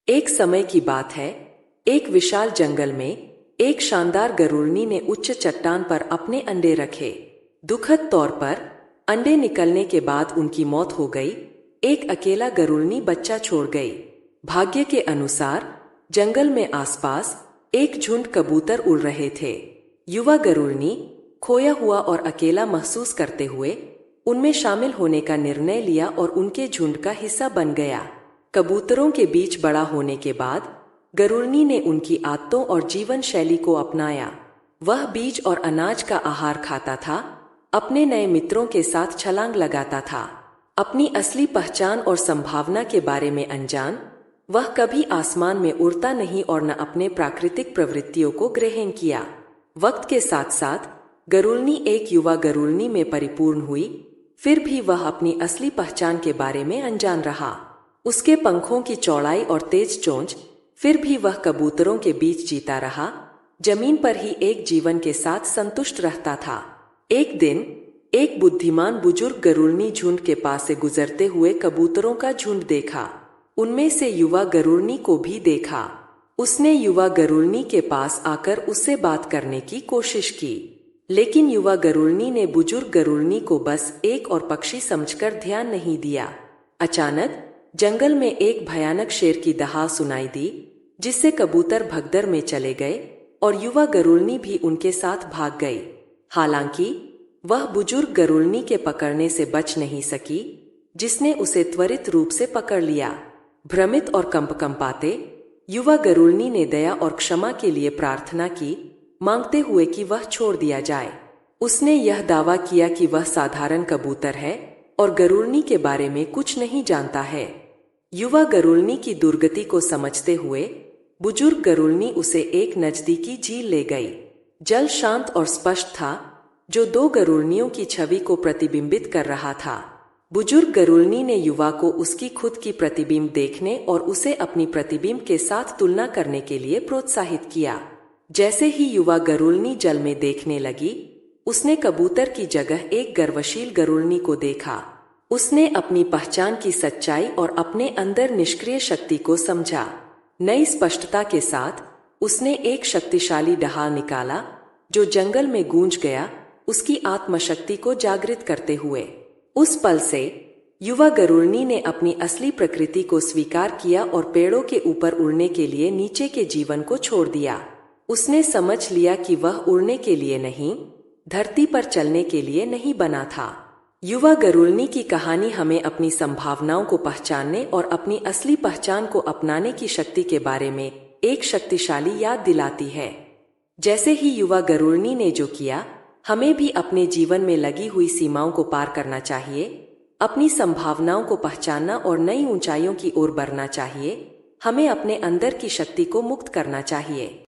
एक समय की बात है, एक विशाल जंगल में एक शानदार गरुड़नी ने उच्च चट्टान पर अपने अंडे रखे। दुखद तौर पर अंडे निकलने के बाद उनकी मौत हो गई। एक अकेला गरुड़नी बच्चा छोड़ गई। भाग्य के अनुसार जंगल में आसपास एक झुंड कबूतर उड़ रहे थे। युवा गरुड़नी खोया हुआ और अकेला महसूस करते हुए उनमें शामिल होने का निर्णय लिया और उनके झुंड का हिस्सा बन गया। कबूतरों के बीच बड़ा होने के बाद गरुड़नी ने उनकी आदतों और जीवन शैली को अपनाया। वह बीज और अनाज का आहार खाता था, अपने नए मित्रों के साथ छलांग लगाता था। अपनी असली पहचान और संभावना के बारे में अनजान, वह कभी आसमान में उड़ता नहीं और न अपने प्राकृतिक प्रवृत्तियों को ग्रहण किया। वक्त के साथ साथ गरुड़नी एक युवा गरुड़नी में परिपूर्ण हुई, फिर भी वह अपनी असली पहचान के बारे में अनजान रहा। उसके पंखों की चौड़ाई और तेज चोंच, फिर भी वह कबूतरों के बीच जीता रहा, जमीन पर ही एक जीवन के साथ संतुष्ट रहता था। एक दिन एक बुद्धिमान बुजुर्ग गरुड़नी झुंड के पास से गुजरते हुए कबूतरों का झुंड देखा। उनमें से युवा गरुड़नी को भी देखा। उसने युवा गरुड़नी के पास आकर उससे बात करने की कोशिश की, लेकिन युवा गरुड़नी ने बुजुर्ग गरुड़नी को बस एक और पक्षी समझकर ध्यान नहीं दिया। अचानक जंगल में एक भयानक शेर की दहाड़ सुनाई दी, जिससे कबूतर भगदड़ में चले गए और युवा गरुड़नी भी उनके साथ भाग गई। हालांकि वह बुजुर्ग गरुड़नी के पकड़ने से बच नहीं सकी, जिसने उसे त्वरित रूप से पकड़ लिया। भ्रमित और कंपकंपाते युवा गरुड़नी ने दया और क्षमा के लिए प्रार्थना की, मांगते हुए कि वह छोड़ दिया जाए। उसने यह दावा किया कि वह साधारण कबूतर है और गरुड़नी के बारे में कुछ नहीं जानता है। युवा गरुड़नी की दुर्गति को समझते हुए बुजुर्ग गरुड़नी उसे एक नजदीकी झील ले गई। जल शांत और स्पष्ट था, जो दो गरुड़नियों की छवि को प्रतिबिंबित कर रहा था। बुजुर्ग गरुड़नी ने युवा को उसकी खुद की प्रतिबिंब देखने और उसे अपनी प्रतिबिंब के साथ तुलना करने के लिए प्रोत्साहित किया। जैसे ही युवा गरुड़नी जल में देखने लगी, उसने कबूतर की जगह एक गर्वशील गरुड़नी को देखा। उसने अपनी पहचान की सच्चाई और अपने अंदर निष्क्रिय शक्ति को समझा। नई स्पष्टता के साथ उसने एक शक्तिशाली दहाड़ निकाला, जो जंगल में गूंज गया, उसकी आत्मशक्ति को जागृत करते हुए। उस पल से युवा गरुड़नी ने अपनी असली प्रकृति को स्वीकार किया और पेड़ों के ऊपर उड़ने के लिए नीचे के जीवन को छोड़ दिया। उसने समझ लिया कि वह उड़ने के लिए नहीं, धरती पर चलने के लिए नहीं बना था। युवा गरुड़नी की कहानी हमें अपनी संभावनाओं को पहचानने और अपनी असली पहचान को अपनाने की शक्ति के बारे में एक शक्तिशाली याद दिलाती है। जैसे ही युवा गरुड़नी ने जो किया, हमें भी अपने जीवन में लगी हुई सीमाओं को पार करना चाहिए, अपनी संभावनाओं को पहचानना और नई ऊंचाइयों की ओर बढ़ना चाहिए। हमें अपने अंदर की शक्ति को मुक्त करना चाहिए।